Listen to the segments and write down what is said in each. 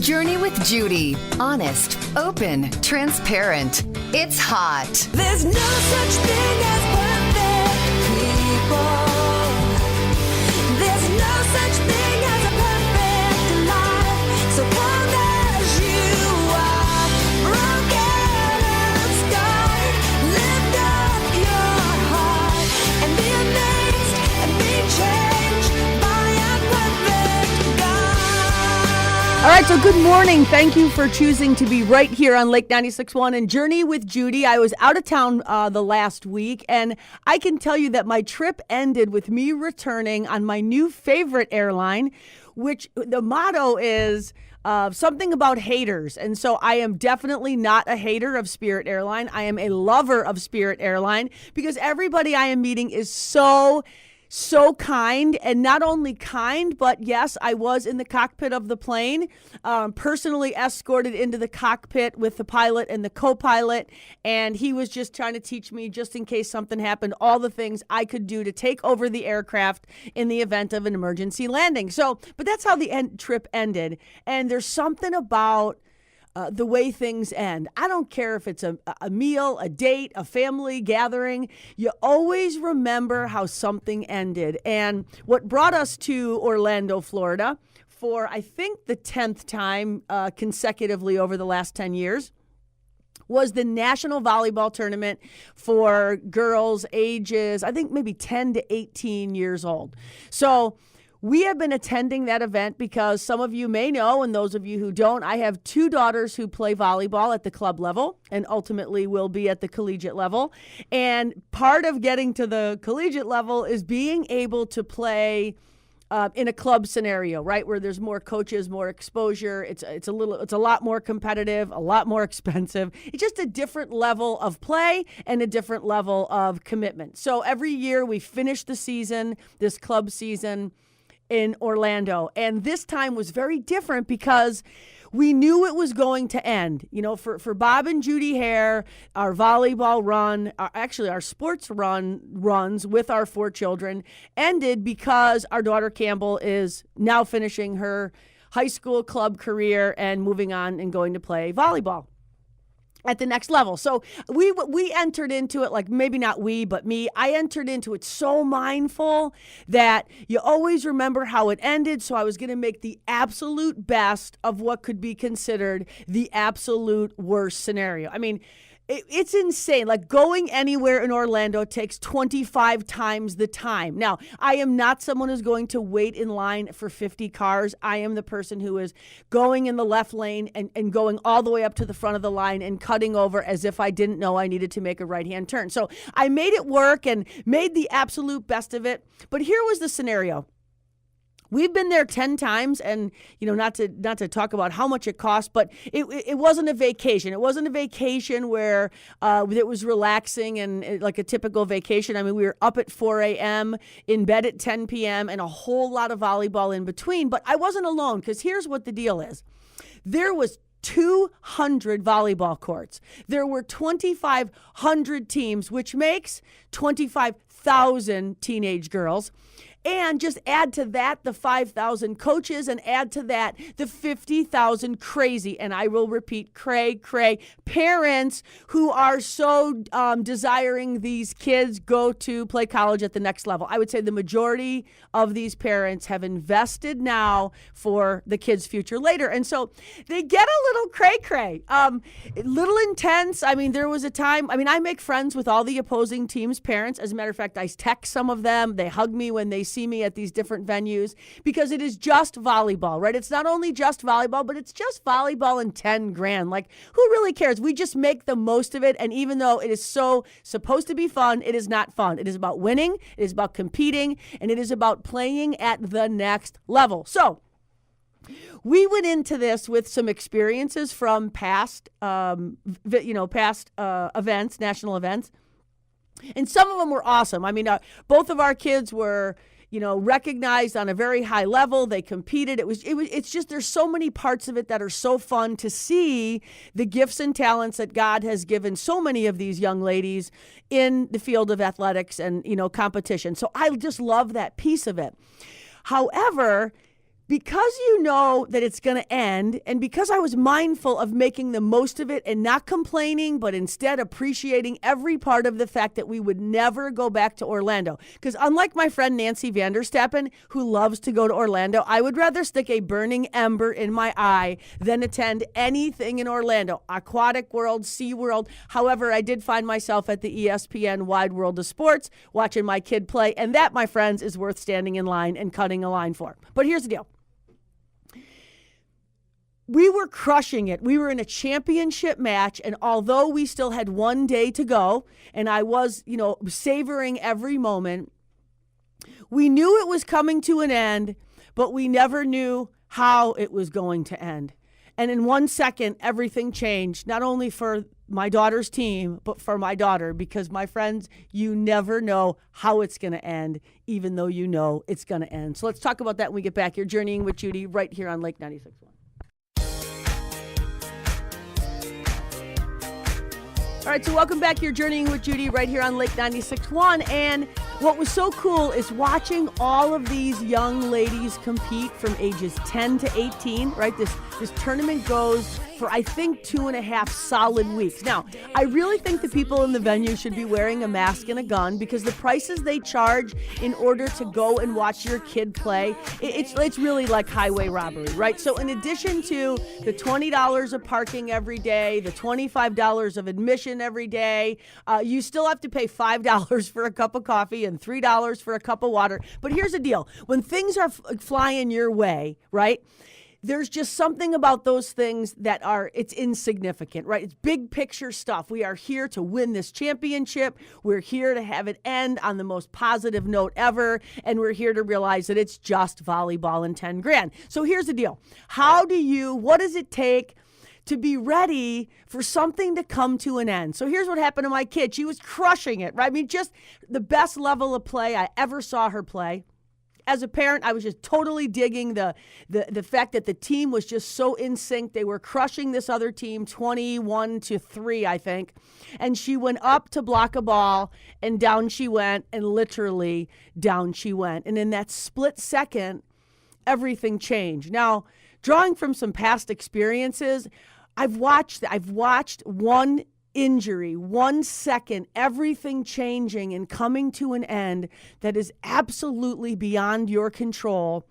Journey with Judy. Honest, open, transparent. It's hot. There's no such thing as perfect people. There's no such thing as a perfect life. So come as you are, broken and scarred. Lift up your heart and be amazed and be changed by a perfect God. All right, so good morning. Thank you for choosing to be right here on Lake 96.1 and Journey with Judy. I was out of town the last week, and I can tell you that my trip ended with me returning on my new favorite airline, which the motto is something about haters. And so I am definitely not a hater of Spirit Airline. I am a lover of Spirit Airline because everybody I am meeting is so kind, and not only kind, but yes, I was in the cockpit of the plane, personally escorted into the cockpit with the pilot and the co-pilot, and he was just trying to teach me, just in case something happened, all the things I could do to take over the aircraft in the event of an emergency landing. So, but that's how the trip ended, and there's something about the way things end. I don't care if it's a meal, a date, a family gathering. You always remember how something ended. And what brought us to Orlando, Florida, for I think the 10th time consecutively over the last 10 years, was the National Volleyball Tournament for girls ages, I think maybe 10 to 18 years old. So we have been attending that event because some of you may know, and those of you who don't, I have two daughters who play volleyball at the club level and ultimately will be at the collegiate level. And part of getting to the collegiate level is being able to play in a club scenario, right, where there's more coaches, more exposure. It's a lot more competitive, a lot more expensive. It's just a different level of play and a different level of commitment. So every year we finish the season, this club season, in Orlando. And this time was very different because we knew it was going to end. You know, for Bob and Judy Hehr, our volleyball run, our sports runs with our four children ended because our daughter Campbell is now finishing her high school club career and moving on and going to play volleyball at the next level. So we entered into it, like maybe not we, but me. I entered into it so mindful that you always remember how it ended. So I was going to make the absolute best of what could be considered the absolute worst scenario. I mean, it's insane. Like going anywhere in Orlando takes 25 times the time. Now, I am not someone who's going to wait in line for 50 cars. I am the person who is going in the left lane and going all the way up to the front of the line and cutting over as if I didn't know I needed to make a right-hand turn. So I made it work and made the absolute best of it. But here was the scenario. We've been there 10 times, and not to talk about how much it cost, but it wasn't a vacation. It wasn't a vacation where it was relaxing and like a typical vacation. I mean, we were up at 4 a.m., in bed at 10 p.m., and a whole lot of volleyball in between. But I wasn't alone, because here's what the deal is. There was 200 volleyball courts. There were 2,500 teams, which makes 25,000 teenage girls. And just add to that the 5,000 coaches, and add to that the 50,000 crazy, and I will repeat, cray parents who are so desiring these kids go to play college at the next level. I would say the majority of these parents have invested now for the kids' future later. And so they get a little cray, little intense. I mean, there was a time, I make friends with all the opposing teams' parents. As a matter of fact, I text some of them. They hug me when they see me at these different venues, because it is just volleyball, right? It's not only just volleyball, but it's just volleyball and 10 grand. Like, who really cares? We just make the most of it. And even though it is so supposed to be fun, it is not fun. It is about winning. It is about competing, and it is about playing at the next level. So we went into this with some experiences from past events, national events. And some of them were awesome. I mean, both of our kids were, recognized on a very high level. They competed. It's just, there's so many parts of it that are so fun to see the gifts and talents that God has given so many of these young ladies in the field of athletics and, competition. So I just love that piece of it. However, because you know that it's going to end, and because I was mindful of making the most of it and not complaining, but instead appreciating every part of the fact that we would never go back to Orlando. Because unlike my friend Nancy Vanderstappen, who loves to go to Orlando, I would rather stick a burning ember in my eye than attend anything in Orlando. Aquatic World, Sea World. However, I did find myself at the ESPN Wide World of Sports watching my kid play, and that, my friends, is worth standing in line and cutting a line for. But here's the deal. We were crushing it. We were in a championship match, and although we still had one day to go, and I was, savoring every moment, we knew it was coming to an end, but we never knew how it was going to end. And in 1 second, everything changed, not only for my daughter's team, but for my daughter, because, my friends, you never know how it's going to end, even though you know it's going to end. So let's talk about that when we get back. You're journeying with Judy right here on Lake 96.1. All right, so welcome back. You're journeying with Judy right here on Lake 96.1. And what was so cool is watching all of these young ladies compete from ages 10 to 18, right? This tournament goes for, I think, 2.5 solid weeks. Now, I really think the people in the venue should be wearing a mask and a gun, because the prices they charge in order to go and watch your kid play, it's really like highway robbery, right? So in addition to the $20 of parking every day, the $25 of admission every day, you still have to pay $5 for a cup of coffee and $3 for a cup of water. But here's the deal. When things are flying your way, right, there's just something about those things that it's insignificant, right? It's big picture stuff. We are here to win this championship. We're here to have it end on the most positive note ever. And we're here to realize that it's just volleyball and 10 grand. So here's the deal. What does it take to be ready for something to come to an end? So here's what happened to my kid. She was crushing it, right? I mean, just the best level of play I ever saw her play. As a parent, I was just totally digging the fact that the team was just so in sync. They were crushing this other team 21-3, I think. And she went up to block a ball, and down she went, and literally down she went. And in that split second, everything changed. Now, drawing from some past experiences, I've watched one injury, 1 second, everything changing and coming to an end that is absolutely beyond your control.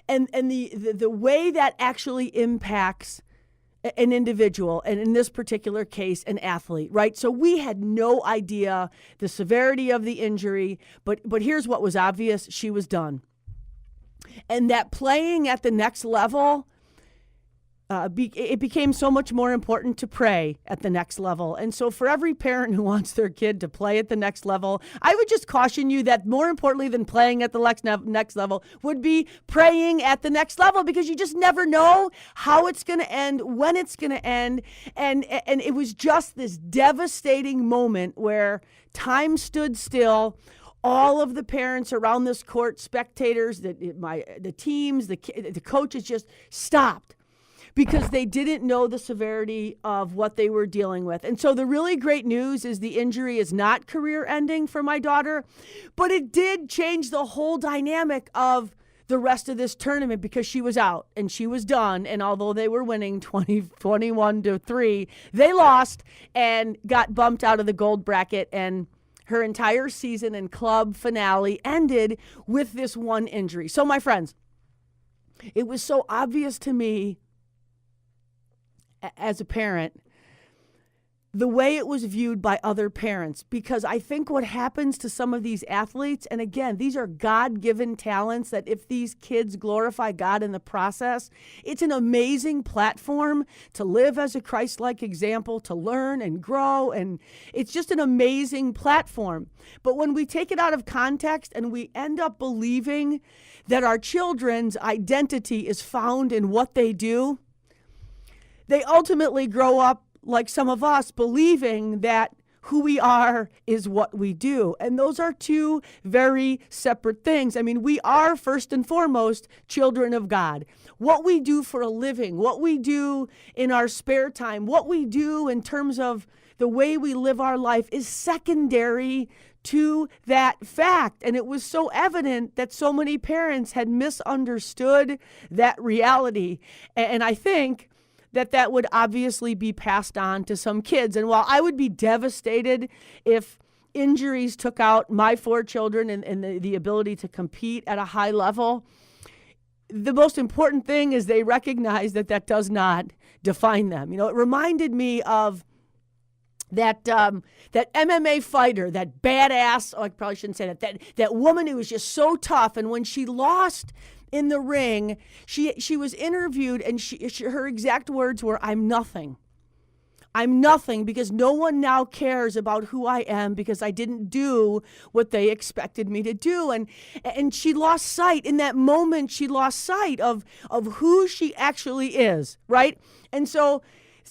And the way that actually impacts an individual, and in this particular case, an athlete, right? So we had no idea the severity of the injury, but here's what was obvious. She was done. And that playing at the next level, it became so much more important to pray at the next level. And so for every parent who wants their kid to play at the next level, I would just caution you that more importantly than playing at the next level would be praying at the next level, because you just never know how it's going to end, when it's going to end. And it was just this devastating moment where time stood still. All of the parents around this court, spectators, the teams, the coaches just stopped, because they didn't know the severity of what they were dealing with. And so the really great news is the injury is not career-ending for my daughter, but it did change the whole dynamic of the rest of this tournament, because she was out and she was done. And although they were winning 21-3, they lost and got bumped out of the gold bracket, and her entire season and club finale ended with this one injury. So, my friends, it was so obvious to me as a parent the way it was viewed by other parents, because I think what happens to some of these athletes, and again, these are God-given talents that if these kids glorify God in the process, it's an amazing platform to live as a Christ-like example, to learn and grow, and it's just an amazing platform. But when we take it out of context and we end up believing that our children's identity is found in what they do, they ultimately grow up like some of us, believing that who we are is what we do. And those are two very separate things. I mean, we are first and foremost children of God. What we do for a living, what we do in our spare time, what we do in terms of the way we live our life is secondary to that fact. And it was so evident that so many parents had misunderstood that reality. And I think that would obviously be passed on to some kids. And while I would be devastated if injuries took out my 4 children and the ability to compete at a high level, the most important thing is they recognize that does not define them. You know, it reminded me of that MMA fighter, that badass, I probably shouldn't say that woman who was just so tough. And when she lost in the ring, she was interviewed, and her exact words were, "I'm nothing. I'm nothing because no one now cares about who I am because I didn't do what they expected me to do." And she lost sight. In that moment, she lost sight of who she actually is, right? And so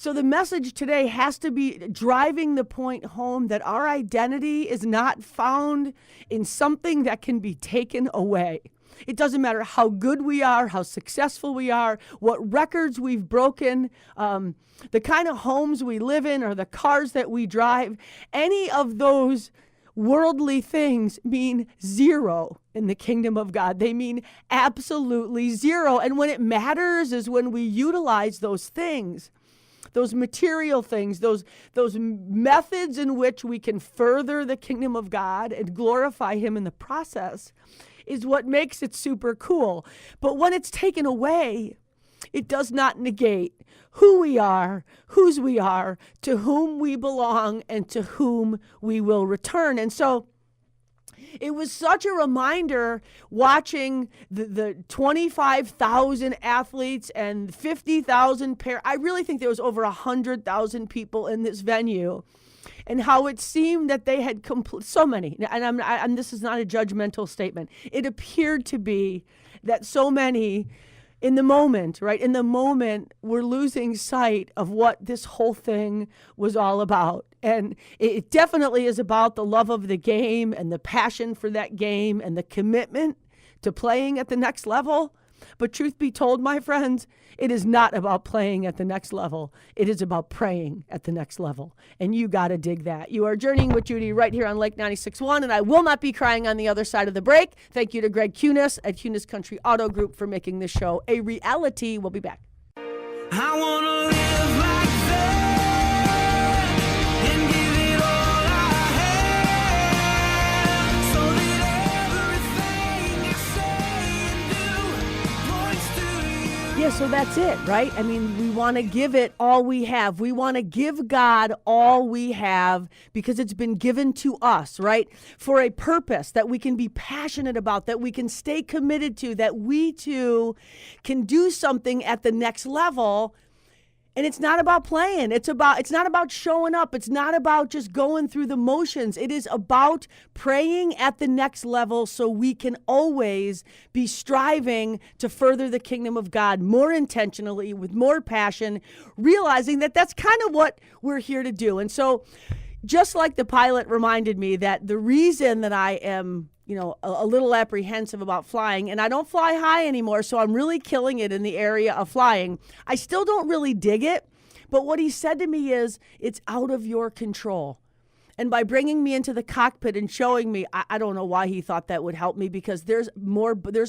the message today has to be driving the point home that our identity is not found in something that can be taken away. It doesn't matter how good we are, how successful we are, what records we've broken, the kind of homes we live in or the cars that we drive. Any of those worldly things mean zero in the kingdom of God. They mean absolutely zero. And when it matters is when we utilize those things, those material things, those methods in which we can further the kingdom of God and glorify Him in the process, is what makes it super cool. But when it's taken away, it does not negate who we are, whose we are, to whom we belong, and to whom we will return. And so it was such a reminder watching the 25,000 athletes and 50,000 I really think there was over 100,000 people in this venue, and how it seemed that they had so many, and this is not a judgmental statement. It appeared to be that so many in the moment, right? In the moment, we're losing sight of what this whole thing was all about. And it definitely is about the love of the game and the passion for that game and the commitment to playing at the next level. But truth be told, my friends, it is not about playing at the next level. It is about praying at the next level. And you got to dig that. You are journeying with Judy right here on Lake 96.1, and I will not be crying on the other side of the break. Thank you to Greg Cunis at Cunis Country Auto Group for making this show a reality. We'll be back. I wanna live like that and give it all I have, so that everything I say and do points to you. Yeah, so that's it, right? I mean, we want to give it all we have. We want to give God all we have because it's been given to us, right? For a purpose that we can be passionate about, that we can stay committed to, that we too can do something at the next level. And it's not about playing. It's not about showing up. It's not about just going through the motions. It is about praying at the next level so we can always be striving to further the kingdom of God more intentionally, with more passion, realizing that that's kind of what we're here to do. And so just like the pilot reminded me that the reason that I am a little apprehensive about flying, and I don't fly high anymore, so I'm really killing it in the area of flying. I still don't really dig it, but what he said to me is, it's out of your control. And by bringing me into the cockpit and showing me, I don't know why he thought that would help me, because there's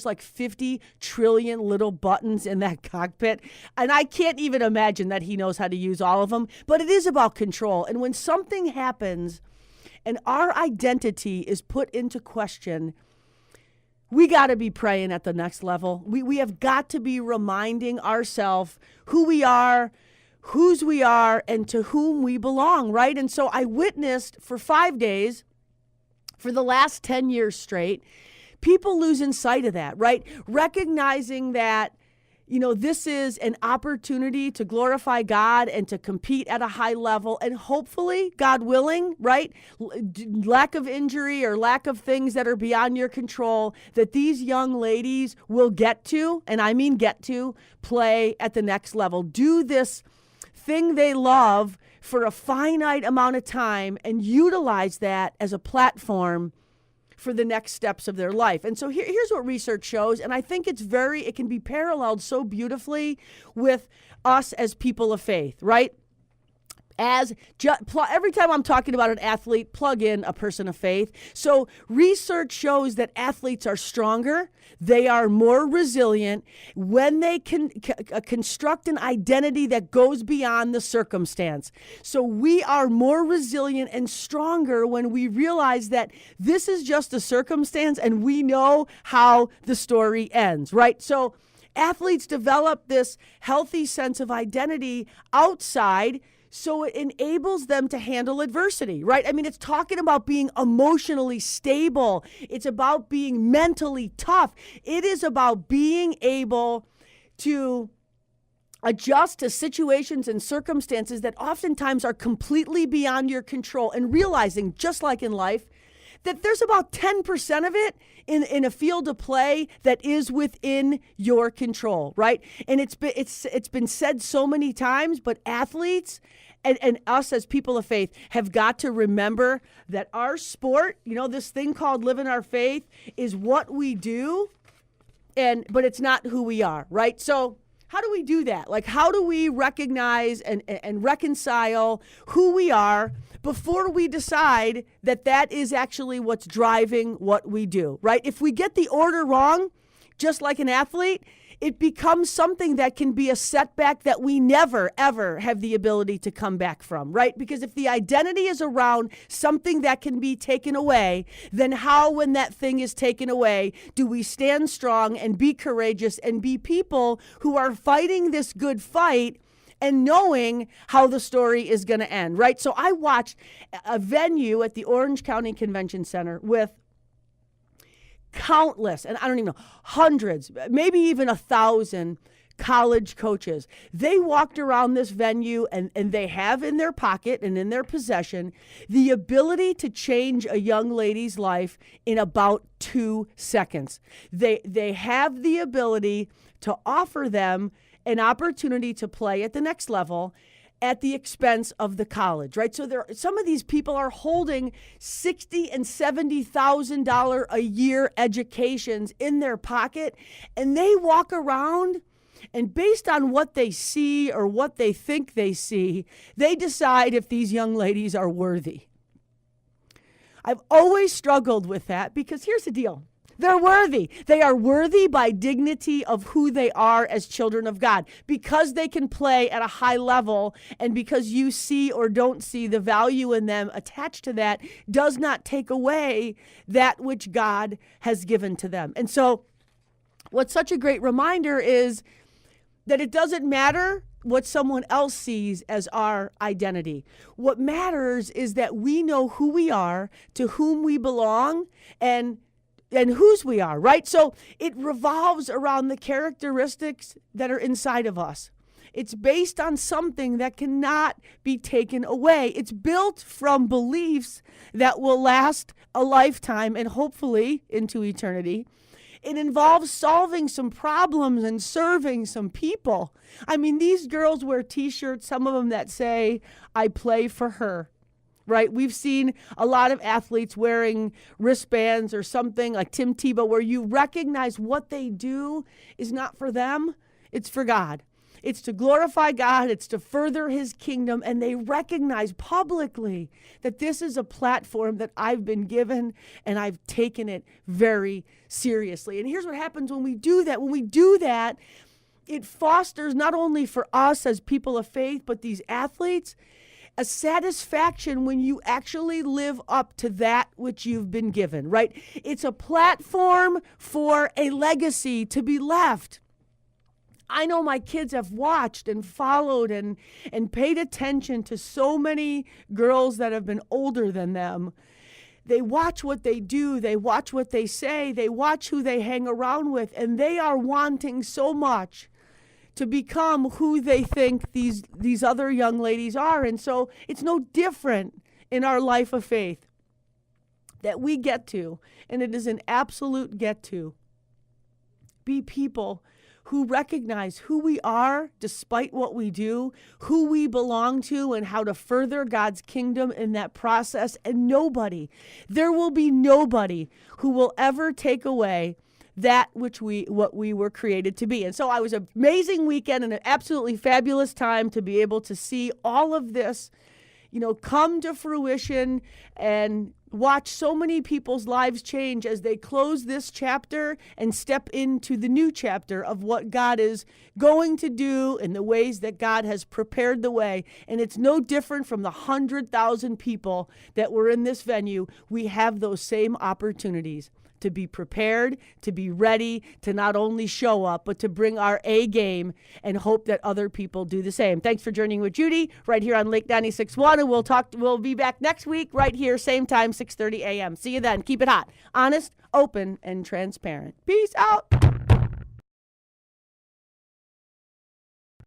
like 50 trillion little buttons in that cockpit. And I can't even imagine that he knows how to use all of them, but it is about control. And when something happens and our identity is put into question, we got to be praying at the next level. We have got to be reminding ourselves who we are, whose we are, and to whom we belong, right? And so I witnessed for 5 days, for the last 10 years straight, people losing sight of that, right? Recognizing that, this is an opportunity to glorify God and to compete at a high level, and hopefully, God willing, right? Lack of injury or lack of things that are beyond your control, that these young ladies will get to, and I mean get to, play at the next level. Do this thing they love for a finite amount of time and utilize that as a platform for the next steps of their life. And so here's what research shows, and I think it can be paralleled so beautifully with us as people of faith, right? Every time I'm talking about an athlete, plug in a person of faith. So research shows that athletes are stronger, they are more resilient when they can construct an identity that goes beyond the circumstance. So we are more resilient and stronger when we realize that this is just a circumstance and we know how the story ends, right? So athletes develop this healthy sense of identity outside, so it enables them to handle adversity, right? I mean, it's talking about being emotionally stable. It's about being mentally tough. It is about being able to adjust to situations and circumstances that oftentimes are completely beyond your control, and realizing, just like in life, that there's about 10% of it in a field of play that is within your control, right? And it's been said so many times, but athletes and us as people of faith have got to remember that our sport, this thing called living our faith, is what we do, but it's not who we are, right? So how do we do that? Like, how do we recognize and reconcile who we are before we decide that is actually what's driving what we do, right? If we get the order wrong, just like an athlete, it becomes something that can be a setback that we never, ever have the ability to come back from, right? Because if the identity is around something that can be taken away, then how, when that thing is taken away, do we stand strong and be courageous and be people who are fighting this good fight and knowing how the story is going to end, right? So I watched a venue at the Orange County Convention Center with countless, and I don't even know, hundreds, maybe even 1,000 college coaches. They walked around this venue and they have in their pocket and in their possession the ability to change a young lady's life in about 2 seconds. They have the ability to offer them an opportunity to play at the next level at the expense of the college, right? So some of these people are holding $60,000 and $70,000 a year educations in their pocket, and they walk around, and based on what they see or what they think they see, they decide if these young ladies are worthy. I've always struggled with that, because here's the deal. They're worthy. They are worthy by dignity of who they are as children of God. Because they can play at a high level, and because you see or don't see the value in them attached to that, does not take away that which God has given to them. And so what's such a great reminder is that it doesn't matter what someone else sees as our identity. What matters is that we know who we are, to whom we belong, and whose we are, right? So it revolves around the characteristics that are inside of us. It's based on something that cannot be taken away. It's built from beliefs that will last a lifetime and hopefully into eternity. It involves solving some problems and serving some people. I mean, these girls wear t-shirts, some of them that say, "I play for her." Right? We've seen a lot of athletes wearing wristbands or something like Tim Tebow, where you recognize what they do is not for them, it's for God. It's to glorify God, it's to further his kingdom, and they recognize publicly that this is a platform that I've been given, and I've taken it very seriously. And here's what happens when we do that. When we do that, it fosters not only for us as people of faith, but these athletes, a satisfaction when you actually live up to that which you've been given, right? It's a platform for a legacy to be left. I know my kids have watched and followed and paid attention to so many girls that have been older than them. They watch what they do, they watch what they say, they watch who they hang around with, and they are wanting so much to become who they think these other young ladies are. And so it's no different in our life of faith that we get to, and it is an absolute get to, be people who recognize who we are despite what we do, who we belong to, and how to further God's kingdom in that process. And there will be nobody who will ever take away that what we were created to be. And so it was an amazing weekend and an absolutely fabulous time to be able to see all of this, come to fruition and watch so many people's lives change as they close this chapter and step into the new chapter of what God is going to do in the ways that God has prepared the way. And it's no different from the 100,000 people that were in this venue. We have those same opportunities to be prepared, to be ready, to not only show up, but to bring our A game and hope that other people do the same. Thanks for journeying with Judy right here on Lake 96.1. And we'll be back next week right here, same time, 6:30 a.m. See you then. Keep it hot, honest, open, and transparent. Peace out.